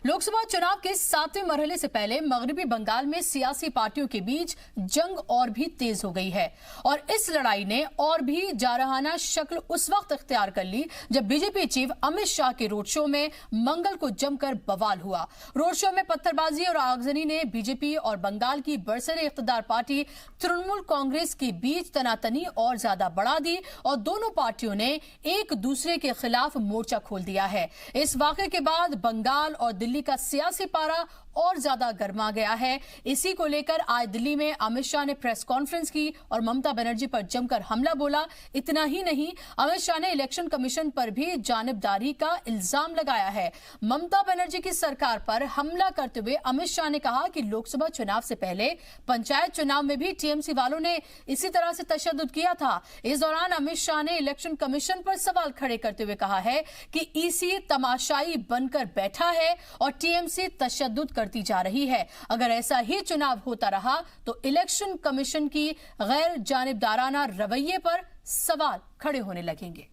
लोकसभा चुनाव के 7वें मरहले से पहले मगरबी बंगाल में सियासी पार्टियों के बीच जंग और भी तेज हो गई है और इस लड़ाई ने और भी जारहाना शक्ल उस वक्त इख्तियार कर ली जब बीजेपी चीफ अमित शाह के रोड शो में मंगल को जमकर बवाल हुआ। रोड शो में पत्थरबाजी और आगजनी ने बीजेपी और बंगाल की बरसरे इख्तिदार पार्टी तृणमूल कांग्रेस के बीच तनातनी और ज्यादा बढ़ा दी और दोनों पार्टियों ने एक दूसरे के खिलाफ मोर्चा खोल दिया है। इस वाकये के बाद बंगाल और दिल्ली का सियासी पारा और ज्यादा गर्मा गया है। इसी को लेकर आज दिल्ली में अमित शाह ने प्रेस कॉन्फ्रेंस की और ममता बनर्जी पर जमकर हमला बोला। इतना ही नहीं, अमित शाह ने इलेक्शन कमीशन पर भी जानिबदारी का इल्जाम लगाया है। ममता बनर्जी की सरकार पर हमला करते हुए अमित शाह ने कहा कि लोकसभा चुनाव से पहले पंचायत चुनाव में भी टीएमसी वालों ने इसी तरह से तशद्दुद किया था। इस दौरान अमित शाह ने इलेक्शन कमीशन पर सवाल खड़े करते हुए कहा है कि ईसी तमाशाई बनकर बैठा है और टीएमसी तशद्दुद करती जा रही है। अगर ऐसा ही चुनाव होता रहा तो इलेक्शन कमीशन की गैर जानिबदाराना रवैये पर सवाल खड़े होने लगेंगे।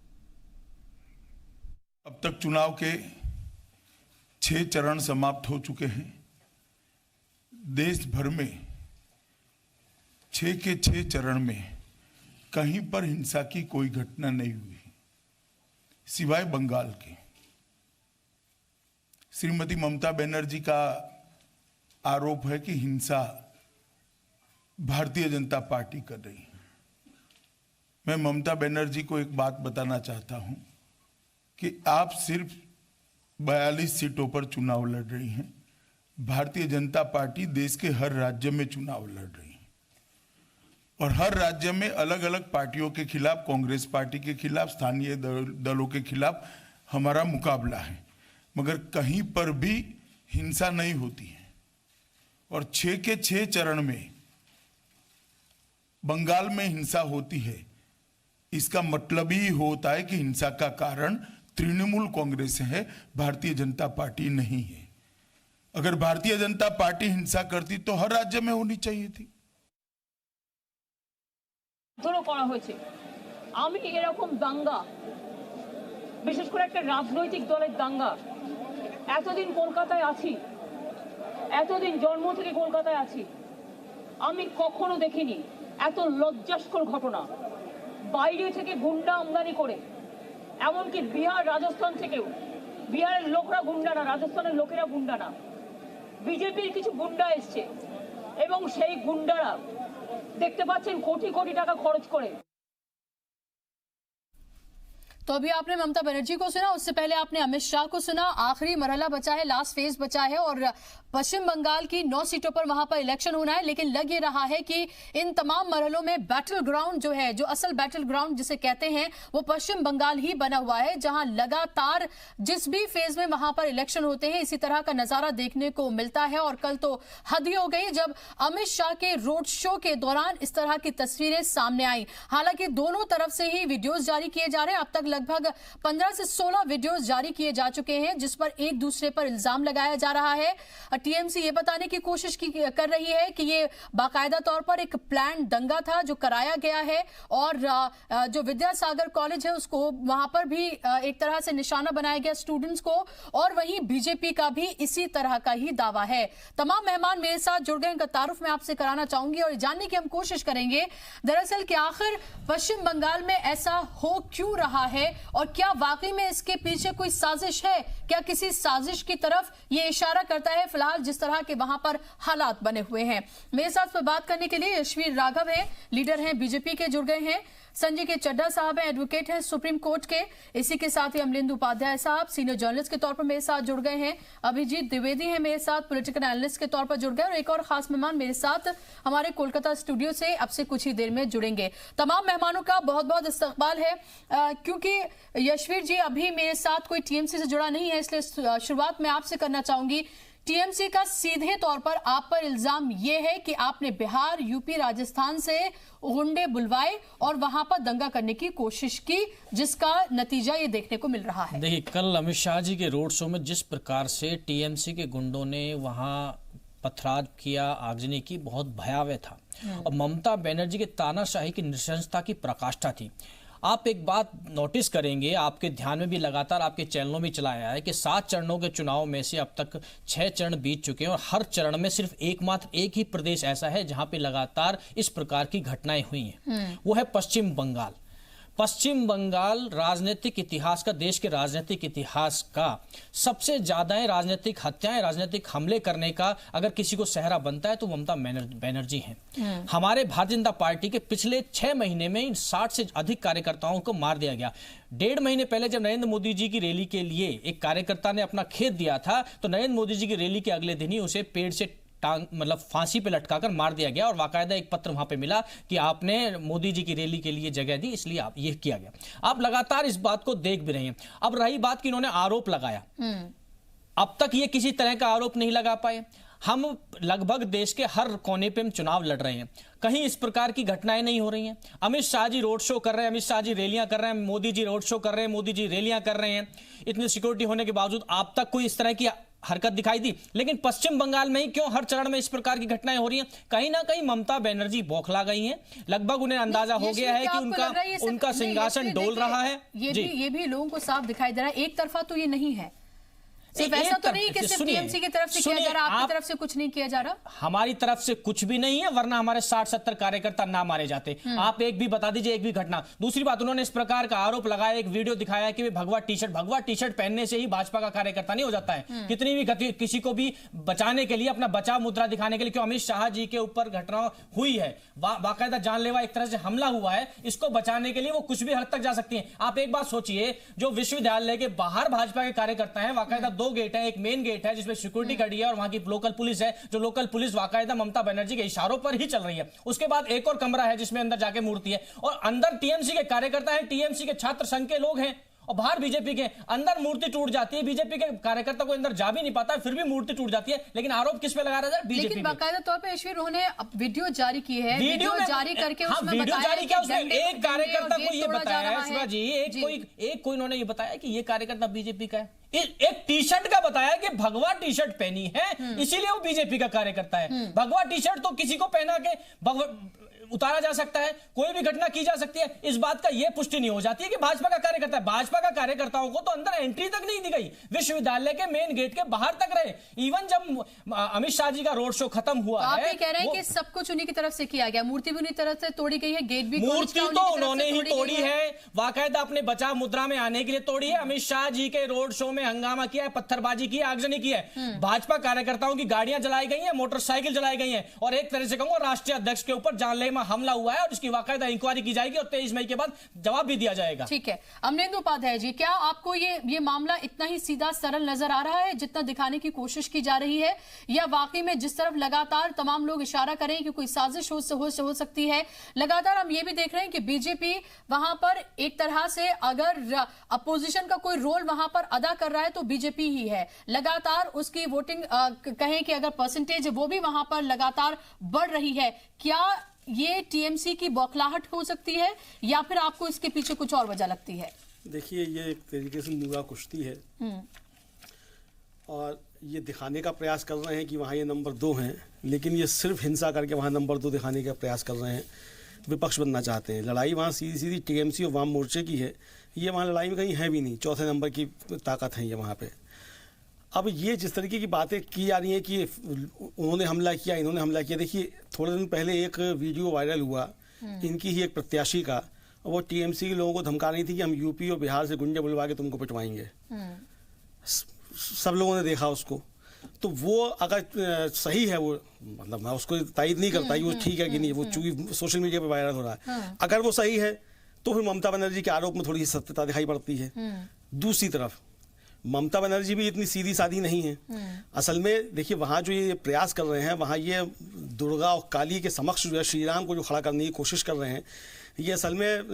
अब तक चुनाव के 6 चरण समाप्त हो चुके हैं। देश भर में 6 के 6 चरण में कहीं पर हिंसा की कोई घटना नहीं हुई सिवाय बंगाल के। श्रीमती ममता बनर्जी का आरोप है कि हिंसा भारतीय जनता पार्टी कर रही है। मैं ममता बनर्जी को एक बात बताना चाहता हूं कि आप सिर्फ 42 सीटों पर चुनाव लड़ रही हैं। भारतीय जनता पार्टी देश के हर राज्य में चुनाव लड़ रही है और हर राज्य में अलग अलग पार्टियों के खिलाफ, कांग्रेस पार्टी के खिलाफ, स्थानीय दलों के खिलाफ हमारा मुकाबला है, मगर कहीं पर भी हिंसा नहीं होती है। और 6 के 6 चरण में बंगाल में हिंसा होती है, इसका मतलब ही होता है कि हिंसा का कारण तृणमूल कांग्रेस है, भारतीय जनता पार्टी नहीं है। अगर भारतीय जनता पार्टी हिंसा करती तो हर राज्य में होनी चाहिए थी। আমি এরকম দাঙ্গা, বিশেষ করে একটা রাজনৈতিক দলের দাঙ্গা, এতদিন কলকাতায় আছি, এতদিন জন্ম থেকে কলকাতায় আছি, আমি কখনো দেখিনি এত লজ্জাস্কর ঘটনা। বাইরে থেকে গুন্ডা আমদানি করে, এমনকি বিহার রাজস্থান থেকেও, বিহারের লোকরা গুন্ডা না, রাজস্থানের লোকেরা গুন্ডা না, বিজেপির কিছু গুন্ডা এসছে এবং সেই গুন্ডারা দেখতে পাচ্ছেন কোটি কোটি টাকা খরচ করে। तो अभी आपने ममता बनर्जी को सुना, उससे पहले आपने अमित शाह को सुना। आखिरी मरहला बचा है, लास्ट फेज बचा है और पश्चिम बंगाल की 9 सीटों पर वहां पर इलेक्शन होना है। लेकिन लग ये रहा है कि इन तमाम मरहलों में बैटल ग्राउंड जो है, जो असल बैटल ग्राउंड जिसे कहते हैं, वो पश्चिम बंगाल ही बना हुआ है, जहां लगातार जिस भी फेज में वहां पर इलेक्शन होते हैं इसी तरह का नजारा देखने को मिलता है। और कल तो हद ही हो गई जब अमित शाह के रोड शो के दौरान इस तरह की तस्वीरें सामने आई। हालांकि दोनों तरफ से ही वीडियोज जारी किए जा रहे हैं। अब तक लगभग 15 से 16 वीडियोस जारी किए जा चुके हैं जिस पर एक दूसरे पर इल्जाम लगाया जा रहा है। टीएमसी ये बताने की कोशिश कर रही है कि ये बाकायदा तौर पर एक प्लान दंगा था जो कराया गया है और जो विद्यासागर कॉलेज है उसको वहां पर भी एक तरह से निशाना बनाया गया स्टूडेंट्स को। और वहीं बीजेपी का भी इसी तरह का ही दावा है। तमाम मेहमान मेरे साथ जुड़ गए, इनका तारुफ मैं आपसे कराना चाहूंगी और जानने की हम कोशिश करेंगे दरअसल कि आखिर पश्चिम बंगाल में ऐसा हो क्यों रहा है और क्या वाकई में इसके पीछे कोई साजिश है, क्या किसी साजिश की तरफ ये इशारा करता है फिलहाल जिस तरह के वहां पर हालात बने हुए हैं। मेरे साथ पर बात करने के लिए यशवीर राघव है, लीडर हैं बीजेपी के, जुड़ गए हैं। संजय के चड्ढा साहब हैं, एडवोकेट हैं सुप्रीम कोर्ट के। इसी के साथ ही अमलेंदु उपाध्याय साहब सीनियर जर्नलिस्ट के तौर पर मेरे साथ जुड़ गए हैं। अभिजीत द्विवेदी हैं मेरे साथ, पॉलिटिकल एनालिस्ट के तौर पर जुड़ गए। और एक और खास मेहमान मेरे साथ हमारे कोलकाता स्टूडियो से अब से कुछ ही देर में जुड़ेंगे। तमाम मेहमानों का बहुत बहुत इस्तकबाल है। क्योंकि यशवीर जी अभी मेरे साथ कोई टीएमसी से जुड़ा नहीं है, इसलिए शुरुआत मैं आपसे करना चाहूंगी। टीएमसी का सीधे तौर पर आप पर इल्जाम यह है कि आपने बिहार, यूपी, राजस्थान से गुंडे बुलवाए और वहां पर दंगा करने की कोशिश की, जिसका नतीजा ये देखने को मिल रहा है। देखिए, कल अमित शाह जी के रोड शो में जिस प्रकार से टीएमसी के गुंडों ने वहां पथराव किया, आगजनी की, बहुत भयावह था और ममता बनर्जी के तानाशाही की नृशंसता की पराकाष्ठा थी। आप एक बात नोटिस करेंगे, आपके ध्यान में भी लगातार आपके चैनलों में चला आया है कि 7 चरणों के चुनाव में से अब तक 6 चरण बीत चुके हैं और हर चरण में सिर्फ एकमात्र एक ही प्रदेश ऐसा है जहां पे लगातार इस प्रकार की घटनाएं हुई हैं। वो है पश्चिम बंगाल। पश्चिम बंगाल राजनीतिक इतिहास का, देश के राजनीतिक इतिहास का सबसे ज्यादा राजनीतिक हत्याएं, राजनीतिक हमले करने का अगर किसी को सहरा बनता है तो ममता बनर्जी हैं। हमारे भारतीय जनता पार्टी के पिछले 6 महीने में इन 60 से अधिक कार्यकर्ताओं को मार दिया गया। 1.5 महीने पहले जब नरेंद्र मोदी जी की रैली के लिए एक कार्यकर्ता ने अपना खेत दिया था तो नरेंद्र मोदी जी की रैली के अगले दिन ही उसे पेड़ से मतलब फांसी पे लटकाकर मार दिया गया और बाकायदा एक पत्र वहां पे मिला कि आपने मोदी जी की रैली के लिए जगह दी, इसलिए आप ये किया गया। आप लगातार इस बात को देख भी रहे हैं। अब रही बात कि इन्होंने आरोप लगाया, अब तक ये किसी तरह का आरोप नहीं लगा पाए। हम लगभग देश के हर कोने पे हम चुनाव लड़ रहे हैं, कहीं इस प्रकार की घटनाएं नहीं हो रही हैं। अमित शाह जी रोड शो कर रहे हैं, अमित शाह जी रैलियां कर रहे हैं, मोदी जी रोड शो कर रहे हैं, मोदी जी रैलियां कर रहे हैं। इतनी सिक्योरिटी होने के बावजूद आप तक कोई इस तरह की हरकत दिखाई दी। लेकिन पश्चिम बंगाल में ही क्यों हर चरण में इस प्रकार की घटनाएं हो रही हैं? कहीं ना कहीं ममता बनर्जी बौखला गई हैं। लगभग उन्हें अंदाजा हो गया है कि उनका सिंहासन डोल रहा है। ये भी लोगों को साफ दिखाई दे रहा है। एक तरफा तो ये नहीं है, सिर्फ ऐसा तो नहीं कि सिर्फ टीएमसी की तरफ से किया जा रहा, आपकी तरफ से कुछ नहीं किया जा रहा। हमारी तरफ से कुछ भी नहीं है, वरना हमारे 60-70 कार्यकर्ता ना मारे जाते। आप एक भी बता दीजिए, एक भी घटना। दूसरी बात, उन्होंने इस प्रकार का आरोप लगाया, एक वीडियो दिखाया कि भगवा टी शर्ट पहनने से ही भाजपा का कार्यकर्ता नहीं हो जाता है। कितनी भी किसी को भी बचाने के लिए, अपना बचाव मुद्रा दिखाने के लिए, क्यों अमित शाह जी के ऊपर घटना हुई है, बाकायदा जानलेवा एक तरह से हमला हुआ है, इसको बचाने के लिए वो कुछ भी हद तक जा सकती है। आप एक बात सोचिए, जो विश्वविद्यालय के बाहर भाजपा के कार्यकर्ता है, बाकायदा 2 गेट है, एक मेन गेट है जिसमें सिक्योरिटी खड़ी है और वहां की लोकल पुलिस है, जो लोकल पुलिस बाकायदा ममता बनर्जी के इशारों पर ही चल रही है। उसके बाद एक और कमरा है जिसमें अंदर जाके मूर्ति है और अंदर टीएमसी के कार्यकर्ता हैं, टीएमसी के छात्र संघ के लोग हैं और बाहर बीजेपी के। अंदर मूर्ति टूट जाती है, बीजेपी के कार्यकर्ता को अंदर जा भी नहीं पाता, फिर भी मूर्ति टूट जाती है। लेकिन आरोप किस पे लगा रहा है? बीजेपी। लेकिन बाकायदा तौर पे ईश्वर उन्होंने वीडियो जारी की है, वीडियो जारी करके उसमें वीडियो जारी किया, उसमें एक कार्यकर्ता को ये बताया है जी, एक कोई इन्होंने ये बताया कि ये कार्यकर्ता बीजेपी का है। एक टी शर्ट का बताया कि भगवा टी शर्ट पहनी है इसीलिए वो बीजेपी का कार्यकर्ता है। भगवा टी शर्ट तो किसी को पहना के उतारा जा सकता है, कोई भी घटना की जा सकती है। इस बात का यह पुष्टि नहीं हो जाती है कि भाजपा का कार्यकर्ता है। भाजपा का कार्यकर्ताओं को तो अंदर एंट्री तक नहीं दी गई, विश्वविद्यालय के मेन गेट के बाहर तक रहे। इवन जब अमित शाह जी का रोड शो खत्म हुआ तो आप ये कह रहे हैं कि सब कुछ उन्हीं की तरफ से किया गया, मूर्ति भी उन्हीं तरफ से तोड़ी गई है, गेट भी मूर्ति तो उन्होंने ही तोड़ी है, बाकायदा अपने बचाव मुद्रा में आने के लिए तोड़ी है। अमित शाह जी के रोड शो में हंगामा किया है, पत्थरबाजी की है, आगजनी की है। भाजपा कार्यकर्ताओं की गाड़ियां जलाई गई हैं, मोटरसाइकिल जलाई गई हैं और एक तरह से कहूंगा राष्ट्रीय अध्यक्ष के ऊपर जानलेवा हमला हुआ है और की बाकायदा इंक्वायरी की जाएगी और 23 मई के बाद जवाब भी दिया जाएगा। ठीक है, अमरेंद्र उपाध्याय जी, क्या आपको ये मामला इतना ही सीधा सरल नजर आ रहा है जितना दिखाने की कोशिश की जा रही है, या वाकई में जिस तरफ लगातार तमाम लोग इशारा करें कि कोई साजिश हो सकती है? लगातार हम ये भी देख रहे हैं कि बीजेपी वहां पर एक तरह से अगर अपोजिशन का कोई रोल वहां पर अदा कर रहा है तो बीजेपी ही है। लगातार उसकी वोटिंग कहें कि अगर परसेंटेज वो भी वहां पर लगातार बढ़ रही है। क्या ये टीएमसी की बौखलाहट हो सकती है या फिर आपको इसके पीछे कुछ और वजह लगती है? देखिए, ये एक तरीके से मुर्गा कुश्ती है और ये दिखाने का प्रयास कर रहे हैं कि वहाँ ये नंबर 2 हैं, लेकिन ये सिर्फ हिंसा करके वहाँ नंबर 2 दिखाने का प्रयास कर रहे हैं, विपक्ष बनना चाहते हैं। लड़ाई वहाँ सीधी सीधी टीएमसी और वाम मोर्चे की है, ये वहाँ लड़ाई में कहीं है भी नहीं। 4थे नंबर की ताकत है ये वहाँ पे। अब ये जिस तरीके की बातें की जा रही हैं कि उन्होंने हमला किया, इन्होंने हमला किया, देखिए थोड़े दिन पहले एक वीडियो वायरल हुआ इनकी ही एक प्रत्याशी का, वो टीएमसी के लोगों को धमका रही थी कि हम यूपी और बिहार से गुंडे बुलवा के तुमको पिटवाएंगे। सब लोगों ने देखा उसको, तो वो अगर सही है, वो मतलब मैं उसको तायद नहीं करता वो ठीक है कि नहीं, वो चूंकि सोशल मीडिया पर वायरल हो रहा है, अगर वो सही है तो फिर ममता बनर्जी के आरोप में थोड़ी सी सत्यता दिखाई पड़ती है। दूसरी तरफ ममता बनर्जी भी इतनी सीधी सादी नहीं है। असल में देखिए, वहाँ जो ये प्रयास कर रहे हैं, वहाँ ये दुर्गा और काली के समक्ष जो है श्री राम को जो खड़ा करने की कोशिश कर रहे हैं, ये असल में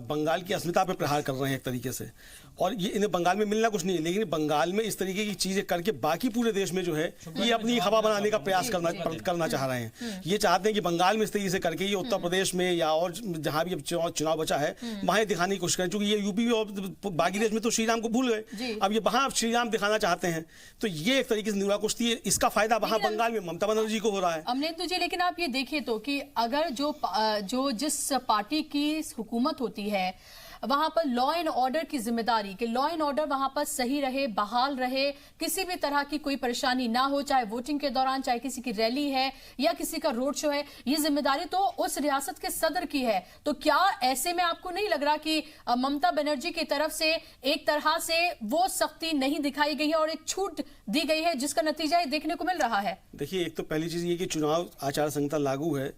बंगाल की अस्मिता पे प्रहार कर रहे हैं एक तरीके से। और ये इन्हें बंगाल में मिलना कुछ नहीं है, लेकिन बंगाल में इस तरीके की चीजें करके बाकी पूरे देश में जो है ये अपनी हवा बनाने का प्रयास करना चाह रहे हैं। ये चाहते हैं कि बंगाल में इस तरीके से करके ये उत्तर प्रदेश में या और जहां भी चुनाव बचा है वहां दिखाने की कोशिश करें, क्योंकि ये यूपी और बाकी देश में तो श्री राम को भूल गए, अब ये वहां श्री राम दिखाना चाहते हैं। तो ये एक तरीके से निरा कुश्ती है, इसका फायदा वहां बंगाल में ममता बनर्जी को हो रहा है। अमरेंद्र जी, लेकिन आप ये देखिए तो कि अगर जो जिस पार्टी की हुकूमत होती है वहां पर लॉ एंड ऑर्डर की जिम्मेदारी, कि लॉ एंड ऑर्डर वहां पर सही रहे, बहाल रहे, किसी भी तरह की कोई परेशानी ना हो, चाहे वोटिंग के दौरान, चाहे किसी की रैली है या किसी का रोड शो है, ये जिम्मेदारी तो उस रियासत के सदर की है। तो क्या ऐसे में आपको नहीं लग रहा कि ममता बनर्जी की तरफ से एक तरह से वो सख्ती नहीं दिखाई गई है और एक छूट दी गई है, जिसका नतीजा ये देखने को मिल रहा है? देखिए, एक तो पहली चीज ये कि चुनाव आचार संहिता लागू है,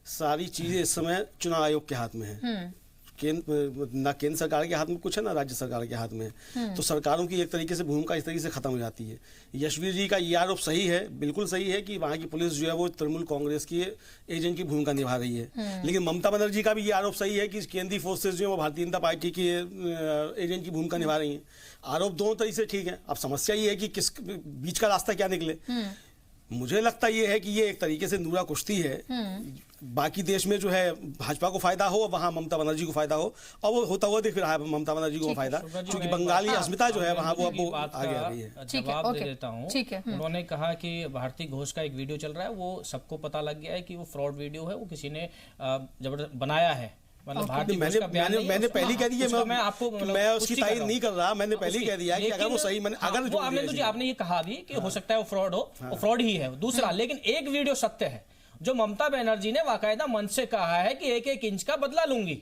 सारी चीजें इस समय चुनाव आयोग के हाथ में है। ना केंद्र सरकार के हाथ में कुछ है, ना राज्य सरकार के हाथ में है। तो सरकारों की एक तरीके से भूमिका इस तरीके से खत्म हो जाती है। यशवीर जी का ये आरोप सही है, बिल्कुल सही है कि वहां की पुलिस जो है वो तृणमूल कांग्रेस की एजेंट की भूमिका निभा रही है। लेकिन ममता बनर्जी का भी ये आरोप सही है कि केंद्रीय फोर्सेज जो है वो भारतीय जनता पार्टी की एजेंट की भूमिका निभा रही है। आरोप दोनों तरीके से ठीक है। अब समस्या ये है कि किस बीच का रास्ता क्या निकले। मुझे लगता ये है कि ये एक तरीके से नूरा कुश्ती है। बाकी देश में जो है भाजपा को फायदा हो, वहां ममता बनर्जी को फायदा हो, और वो होता हुआ दिख रहा है ममता बनर्जी को फायदा, क्योंकि बंगाली अस्मिता जो है वहां वो अब आगे आ गई है। जवाब दे देता हूँ। उन्होंने कहा कि भारती घोष का एक वीडियो चल रहा है, वो सबको पता लग गया है कि वो फ्रॉड वीडियो है, वो किसी ने जबरदस्त बनाया है। मतलब मैंने पहले कह दिया, मैं उसकी तारीफ नहीं कर रहा, मैंने पहले कह दिया कि अगर वो सही, अगर आपने ये कहा भी कि हो सकता है वो फ्रॉड हो, वो फ्रॉड ही है दूसरा, लेकिन एक वीडियो सत्य है जो ममता बनर्जी ने वाकायदा मंच से कहा है कि एक एक इंच का बदला लूंगी।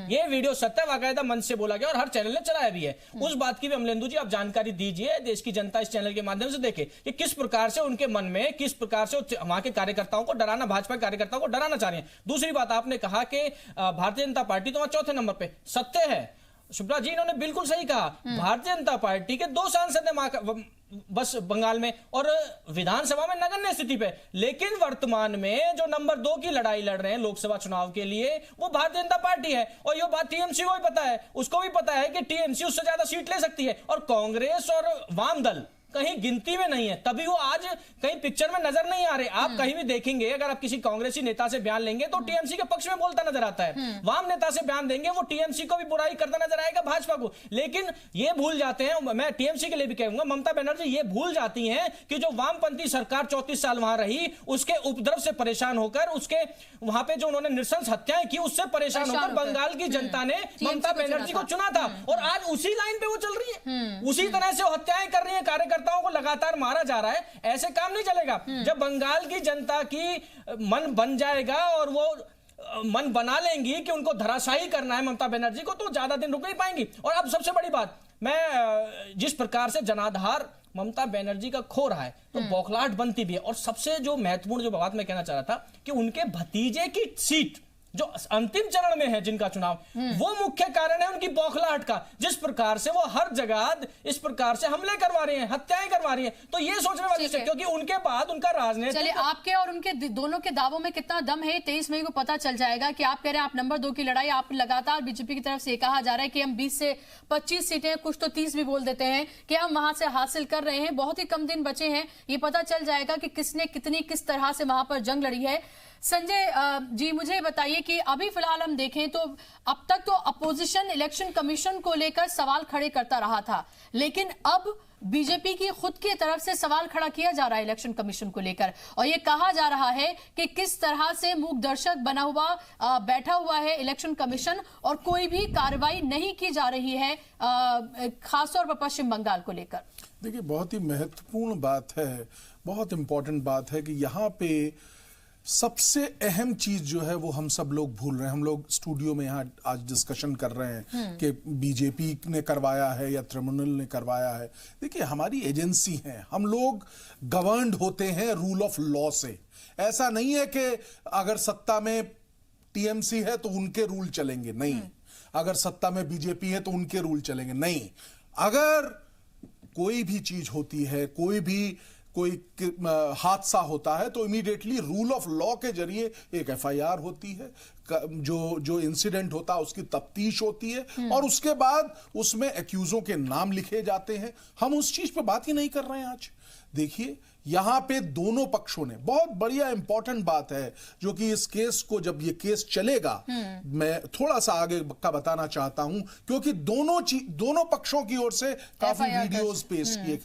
ये वीडियो सत्य वाकायदा मंच से बोला गया और हर चैनल ने चलाया भी है। उस बात की भी अमलेंदु जी आप जानकारी दीजिए, देश की जनता इस चैनल के माध्यम से देखे कि किस प्रकार से उनके मन में, किस प्रकार से वहां के कार्यकर्ताओं को डराना, भाजपा के कार्यकर्ताओं को डराना चाह रहे हैं। दूसरी बात, आपने कहा कि भारतीय जनता पार्टी तो वहां चौथे नंबर पे, सत्य है शुभ्रा जी, इन्होंने बिल्कुल सही कहा। भारतीय जनता पार्टी के 2 सांसद हैं बस बंगाल में और विधानसभा में नगण्य स्थिति पे, लेकिन वर्तमान में जो नंबर 2 की लड़ाई लड़ रहे हैं लोकसभा चुनाव के लिए वो भारतीय जनता पार्टी है। और ये बात टीएमसी को भी पता है, उसको भी पता है कि टीएमसी उससे ज्यादा सीट ले सकती है और कांग्रेस और वाम दल कहीं गिनती में नहीं है, तभी वो आज कहीं पिक्चर में नजर नहीं आ रहे। आप कहीं भी देखेंगे, अगर आप किसी कांग्रेसी नेता से बयान लेंगे तो टीएमसी के पक्ष में बोलता नजर आता है। वाम नेता से बयान देंगे वो टीएमसी को भी बुराई करता नजर आएगा, भाजपा को। लेकिन ये भूल जाते हैं, मैं टीएमसी के लिए भी कहूंगा, ममता बनर्जी ये भूल जाती हैं कि जो वामपंथी सरकार 34 साल वहां रही, उसके उपद्रव से परेशान होकर, उसके वहां पे जो उन्होंने नृशंस हत्याएं की उससे परेशान होकर बंगाल की जनता ने ममता बनर्जी को चुना था और आज उसी लाइन पे वो चल रही है, उसी तरह से वो हत्याएं कर रही है, कार्यकर्ताओं को लगातार मारा जा रहा है। ऐसे काम नहीं चलेगा। जब बंगाल की जनता की मन बन जाएगा और वो मन बना लेंगी कि उनको धराशायी करना है ममता बनर्जी को, तो ज्यादा दिन रुक नहीं पाएंगी। और अब सबसे बड़ी बात, मैं जिस प्रकार से जनाधार ममता बनर्जी का खो रहा है तो बौखलाहट बनती भी है। और सबसे जो महत्वपूर्ण जो बात मैं कहना चाह रहा था कि उनके भतीजे की सीट जो अंतिम चरण में है जिनका चुनाव, वो मुख्य कारण है उनकी बौखलाहट का। जिस प्रकार से वो हर जगह इस प्रकार से हमले करवा रहे हैं, हत्याएं करवा रही हैं, तो ये सोचने वाली है, क्योंकि उनके बाद उनका राजनीति। चलिए, आपके और उनके दोनों के दावों में कितना दम है 23 मई को पता चल जाएगा। कि आप कह रहे हैं आप नंबर 2 की लड़ाई, आप लगातार बीजेपी की तरफ से कहा जा रहा है कि हम 20 से 25 सीटें, कुछ तो 30 भी बोल देते हैं कि हम वहां से हासिल कर रहे हैं। बहुत ही कम दिन बचे हैं, ये पता चल जाएगा कि किसने कितनी किस तरह से वहां पर जंग लड़ी है। संजय जी, मुझे बताइए कि अभी फिलहाल हम देखें तो अब तक तो अपोजिशन इलेक्शन कमीशन को लेकर सवाल खड़े करता रहा था, लेकिन अब बीजेपी की खुद की तरफ से सवाल खड़ा किया जा रहा है इलेक्शन कमीशन को लेकर, और यह कहा जा रहा है कि किस तरह से मूक दर्शक बना हुआ बैठा हुआ है इलेक्शन कमीशन और कोई भी कार्रवाई नहीं की जा रही है, खासतौर पर पश्चिम बंगाल को लेकर। देखिए, बहुत ही महत्वपूर्ण बात है, बहुत इंपॉर्टेंट बात है कि यहाँ पे सबसे अहम चीज जो है वो हम सब लोग भूल रहे हैं। हम लोग स्टूडियो में यहाँ आज डिस्कशन कर रहे हैं कि बीजेपी ने करवाया है या तृणमूल ने करवाया है। देखिए, हमारी एजेंसी है, हम लोग गवर्नड होते हैं रूल ऑफ लॉ से। ऐसा नहीं है कि अगर सत्ता में टीएमसी है तो उनके रूल चलेंगे, नहीं। अगर सत्ता में बीजेपी है तो उनके रूल चलेंगे, नहीं। अगर कोई भी चीज होती है, कोई हादसा होता है तो इमीडिएटली रूल ऑफ लॉ के जरिए एक एफआईआर होती है, जो इंसिडेंट होता है उसकी तफ्तीश होती है और उसके बाद उसमें एक्यूजों के नाम लिखे जाते हैं। हम उस चीज पे बात ही नहीं कर रहे हैं आज। देखिए, यहां पे दोनों पक्षों ने बहुत बढ़िया इंपॉर्टेंट बात है, जो कि इस केस को, जब ये केस चलेगा, मैं थोड़ा सा आगे का बताना चाहता हूं, क्योंकि दोनों पक्षों की ओर से काफी वीडियोस पेश किए,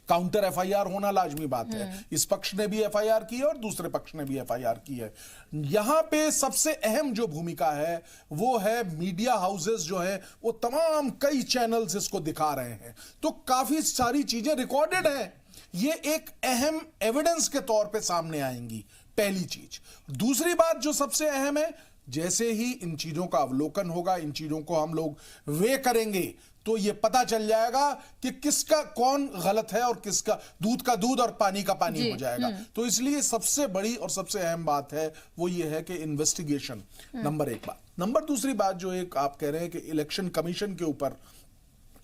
काउंटर एफआईआर होना लाजमी बात है। इस पक्ष ने भी एफआईआर की है और दूसरे पक्ष ने भी एफआईआर की है। यहां पे सबसे अहम जो भूमिका है वो है मीडिया हाउसेस जो है वो तमाम कई चैनल्स इसको दिखा रहे हैं, तो काफी सारी चीजें रिकॉर्डेड हैं, ये एक अहम एविडेंस के तौर पे सामने आएंगी, पहली चीज। दूसरी बात जो सबसे अहम है, जैसे ही इन चीजों का अवलोकन होगा, इन चीजों को हम लोग वे करेंगे, तो ये पता चल जाएगा कि किसका कौन गलत है और किसका दूध का दूध और पानी का पानी हो जाएगा। तो इसलिए सबसे बड़ी और सबसे अहम बात है वो ये है कि इन्वेस्टिगेशन, नंबर एक बात। नंबर दूसरी बात जो एक आप कह रहे हैं कि इलेक्शन कमीशन के ऊपर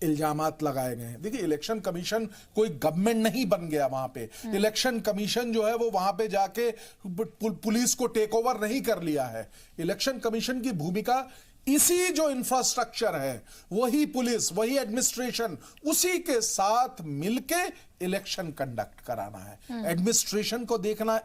इल्जामात लगाए गए हैं। देखिए, इलेक्शन कमीशन कोई गवर्नमेंट नहीं बन गया वहां पे। इलेक्शन कमीशन जो है वो वहां पे जाके पुलिस को टेक ओवर नहीं कर लिया है। इलेक्शन कमीशन की भूमिका इसी जो इंफ्रास्ट्रक्चर है, वही पुलिस, वही एडमिनिस्ट्रेशन, उसी के साथ मिलके इलेक्शन कंडक्ट कराना है। एडमिनिस्ट्रेशन को देखना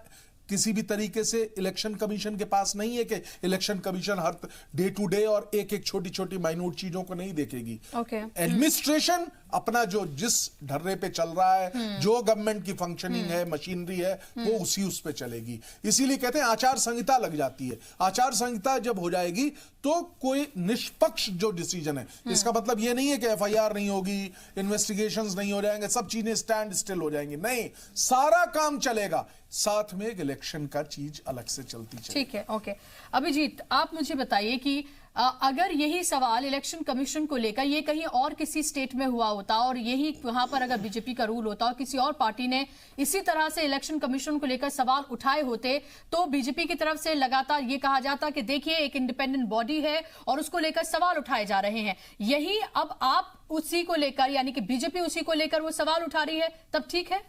किसी भी तरीके से इलेक्शन कमीशन के पास नहीं है कि इलेक्शन कमीशन हर डे टू डे और एक एक छोटी छोटी माइन्यूट चीजों को नहीं देखेगी। एडमिनिस्ट्रेशन अपना जो जिस ढर्रे पे चल रहा है, जो गवर्नमेंट की फंक्शनिंग है, मशीनरी है, वो उस पे चलेगी। इसीलिए कहते हैं आचार संहिता लग जाती है। आचार संहिता जब हो जाएगी तो कोई निष्पक्ष जो डिसीजन है, इसका मतलब ये नहीं है कि एफआईआर नहीं होगी, इन्वेस्टिगेशंस नहीं हो जाएंगे, सब चीजें स्टैंड स्टिल हो जाएंगी, नहीं, सारा काम चलेगा, साथ में एक इलेक्शन का चीज अलग से चलती चलेगी। ठीक है, ओके। अभिजीत, आप मुझे बताइए कि अगर यही सवाल इलेक्शन कमीशन को लेकर ये कहीं और किसी स्टेट में हुआ होता और यही वहां पर अगर बीजेपी का रूल होता और किसी और पार्टी ने इसी तरह से इलेक्शन कमीशन को लेकर सवाल उठाए होते, तो बीजेपी की तरफ से लगातार ये कहा जाता कि देखिए एक इंडिपेंडेंट बॉडी है और उसको लेकर सवाल उठाए जा रहे हैं। यही अब आप उसी को लेकर, यानी कि बीजेपी उसी को लेकर वो सवाल उठा रही है, तब ठीक है?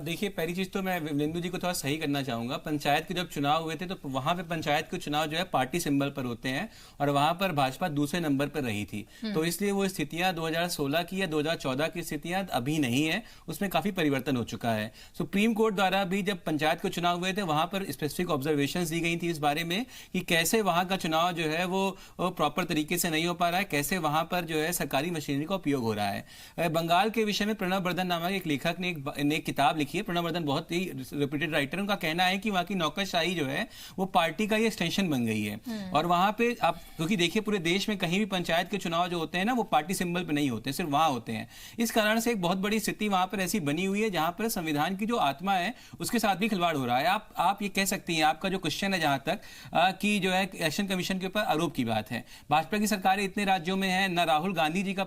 देखिए, पहली चीज तो मैं विमलेंदु जी को थोड़ा सही करना चाहूंगा। पंचायत के जब चुनाव हुए थे तो वहां पे पंचायत के चुनाव जो है पार्टी सिंबल पर होते हैं और वहां पर भाजपा दूसरे नंबर पर रही थी, तो इसलिए वो स्थितियां 2016 की या 2014 की स्थितियां अभी नहीं है, उसमें काफी परिवर्तन हो चुका है। सुप्रीम कोर्ट द्वारा भी जब पंचायत के चुनाव हुए थे वहां पर स्पेसिफिक ऑब्जर्वेशन दी गई थी इस बारे में कि कैसे वहां का चुनाव जो है वो प्रॉपर तरीके से नहीं हो पा रहा है, कैसे वहां पर जो है सरकारी मशीनरी का उपयोग हो रहा है। बंगाल के विषय में प्रणब वर्धन नामक एक लेखक ने एक किताब लिखी है। प्रणब वर्धन बहुत ही रेप्यूटेड राइटर, उनका कहना है कि वहां की नौकरशाही जो है वो पार्टी का ही एक्सटेंशन बन गई है। और वहां पे आप क्योंकि देखिए पूरे देश में कहीं भी पंचायत के चुनाव जो होते हैं ना वो पार्टी सिंबल पे नहीं होते, सिर्फ वहां होते हैं। इस कारण से एक बहुत बड़ी स्थिति वहां पर ऐसी बनी हुई है जहां पर संविधान की जो आत्मा है उसके साथ भी खिलवाड़ हो रहा है। आप ये कह सकती हैं, आपका जो क्वेश्चन है जहां तक कि जो है इलेक्शन कमीशन के ऊपर आरोप की बात है, भाजपा की सरकारें इतने राज्यों में है, न राहुल गांधी जी का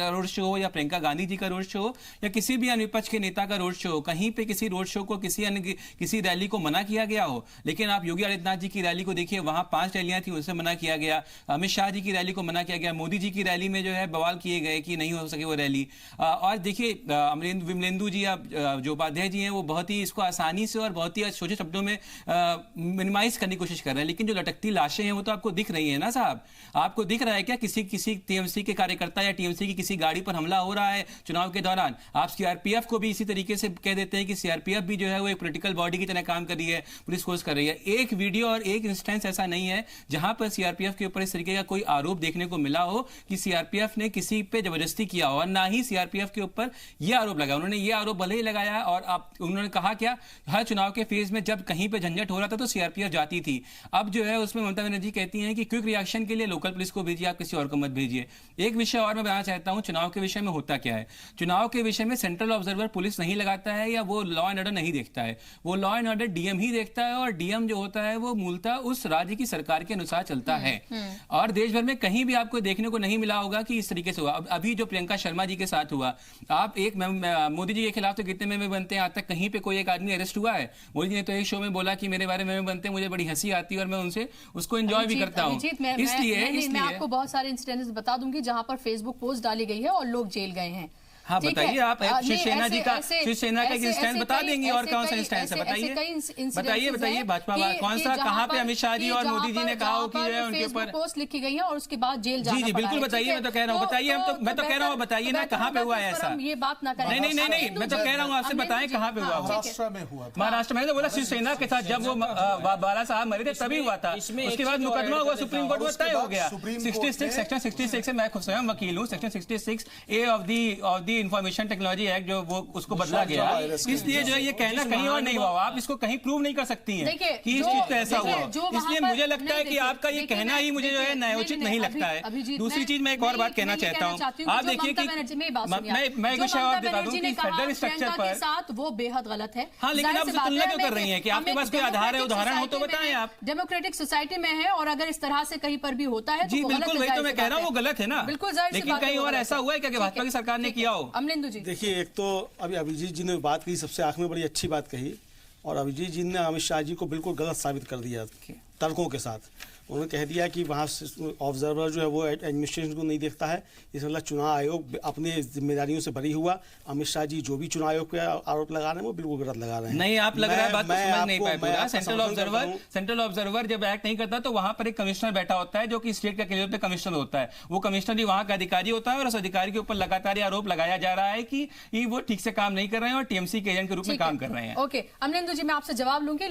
रोड शो हो या प्रियंका गांधी जी का रोड शो हो या किसी भी अन्य विपक्ष के नेता का रोड शो हो, कहीं पे किसी रोड शो को किसी रैली को मना किया गया हो। लेकिन आप योगी आदित्यनाथ जी की रैली को देखिए, वहां 5 रैलियां थी, उनसे मना किया गया। अमित शाह जी की रैली को मना किया गया, मोदी जी की रैली में जो है बवाल किए गए कि नहीं हो सके वो रैली। और देखिए विमलेंदु जी या जो उपाध्याय जी हैं वो बहुत ही इसको आसानी से और बहुत ही छोटे शब्दों में मिनिमाइज करने की कोशिश कर रहे हैं, लेकिन जो लटकती लाशें हैं वो तो आपको दिख रही है ना साहब। आपको दिख रहा है क्या किसी टीएमसी के कार्यकर्ता या टीएमसी की किसी गाड़ी पर हमला हो रहा है चुनाव के दौरान? आप सीआरपीएफ को भी इसी तरीके से कह देते हैं कि सीआरपीएफ भी जो है वो एक पॉलिटिकल बॉडी की तरह काम कर रही है, पुलिस फोर्स कर रही है। एक वीडियो और एक इंस्टेंस ऐसा नहीं है जहां पर सीआरपीएफ के ऊपर इस तरीके का कोई आरोप देखने को मिला हो कि सीआरपीएफ ने किसी पे जबरदस्ती किया हो, और ना ही सीआरपीएफ के ऊपर यह आरोप लगा। उन्होंने ये आरोप भले ही लगाया और उन्होंने कहा क्या, हर चुनाव के फेज में जब कहीं पे झंझट हो रहा था तो सीआरपीएफ जाती थी। अब जो है उसमें ममता बनर्जी कहती हैं कि क्विक रिएक्शन के लिए लोकल पुलिस को भेजिए, आप किसी और को मत भेजिए। एक विषय और मैं बताना चाहता हूं, चुनाव के विषय में होता क्या है। चुनाव के विषय में सेंट्रल ऑब्जर्वर पुलिस नहीं लगाता है या वो लॉ एंड ऑर्डर नहीं देखता है, वो लॉ एंड ऑर्डर डीएम ही देखता है, और डीएम जो होता है वो मूलतः उस राज्य की सरकार के अनुसार चलता है। और देश भर में कहीं भी आपको देखने को नहीं मिला होगा कि इस तरीके से हुआ। अभी जो प्रियंका शर्मा जी के साथ हुआ, आप एक मोदी जी के खिलाफ तो कितने मेमे बनते हैं, आज तक कहीं पे कोई एक आदमी अरेस्ट हुआ है? मोदी जी ने तो एक शो में बोला कि मेरे बारे में मेमे बनते हैं, मुझे बड़ी हंसी आती है और मैं उनसे उसको एंजॉय भी करता हूं। इसलिए मैं आपको बहुत सारे इंसिडेंट्स बता दूंगी जहां पर फेसबुक पोस्ट डाली गई है और लोग जेल गए हैं। हाँ, ठीक बताइए है? आप शिवसेना नहीं, जी का ऐसे- शिवसेना का एक ऐसे- स्टैंड ऐसे बता कई- देंगे और ऐसे कौन सा कई- स्टैंड है ऐसे- बताइए ऐसे कई incidences बताइए हैं भाजपा कि- कौन कि सा जहाँ कहाँ पे पर- अमित शाह जी कि और जहाँ मोदी जी ने पर- कहा हो जहाँ कि जो है पर उनके फेसबुक ऊपर पोस्ट लिखी गई है और उसके बाद जेल जाना जी जी पड़ा बिल्कुल है, बताइए ठीक मैं तो कह रहा हूँ बताइए हम तो मैं तो कह रहा हूँ बताइए ना कहाँ पे हुआ है ऐसा हम ये बात ना करें। नहीं नहीं नहीं नहीं मैं तो कह रहा हूँ आपसे बताएं कहाँ पे हुआ हाँ, हो ठीक है। महाराष्ट्र में हुआ था। महाराष्ट्र में तो बोला शिवसेना के साथ जब वो बाला साहब मरे थे तभी हुआ था इसमें एक उसके बाद चीज और मुकदमा ऐड हुआ कर सुप्रीम देता कोर्ट में उसके तय हो बाद गया सुप्रीम कोर्ट 66 ने- सेक्शन 66 से मैं खुद स्वयं वकील हूँ section 66 A of the information technology act जो वो उसको बदला गया इसलिए जो है ये कहना कहीं और नहीं हुआ आप इसको कहीं प्रूव नहीं कर सकती हैं देखिए, कि इस जो- चीज पे ऐसा देखिए, हुआ जो वहाँ इसलिए पर- मुझे लगता है नहीं, कि आपका ये देखिए, कहना ही मुझे जो है न्यायोचित नहीं लगता है अभिजीत, दूसरी चीज मैं एक और बात कहना चाहता हूँ आप देखिए कि मैं एक विषय और बता दूं कि फेडरल स्ट्रक्चर पर साथ वो बेहद गलत है। हाँ, लेकिन जाहिर आप सी उससे बात तुलना है, क्यों कर रही हैं कि आपके पास कोई आधार है उदाहरण हो तो बताएं आप डेमोक्रेटिक सोसाइटी में है और अगर इस तरह से कहीं पर भी होता है तो जी वो गलत बिल्कुल है, वही तो जाहिर मैं सी कह बात रहा हूँ वो गलत है ना बिल्कुल जाहिर सी लेकिन बात है, कहीं वो और गलत ऐसा है। हुआ है क्या कि ठीक भाजपा है, की सरकार ने ठीक किया है। हो अमलिंदु जी देखिए एक तो अभी अभिजीत जी ने बात कही सबसे आखिर में बड़ी अच्छी बात कही और अभिजीत जी ने अमित शाह जी को बिल्कुल गलत साबित कर दिया तर्कों के साथ उन्होंने कह दिया कि वहाँ ऑब्जर्वर जो है वो एडमिनिस्ट्रेशन को नहीं देखता है इस मतलब चुनाव आयोग अपने जिम्मेदारियों से बरी हुआ अमित शाह जी जो भी चुनाव आयोग पे आरोप लगा रहे हैं वो बिल्कुल गलत लगा रहे हैं नहीं आप लग रहा है बात को समझ नहीं पाए पूरा सेंट्रल सेंट्रल ऑब्जर्वर जब एक्ट नहीं करता तो वहां पर एक कमिश्नर बैठा होता है जो कि स्टेट का लेवल पे कमिश्नर होता है वो कमिश्नर ही वहां का अधिकारी होता है और उस अधिकारी के ऊपर लगातार आरोप लगाया जा रहा है कि वो ठीक से काम नहीं कर रहे हैं और टीएमसी के एजेंट के रूप में काम कर रहे हैं ओके अमलिंदु जी मैं आपसे जवाब लूंगी।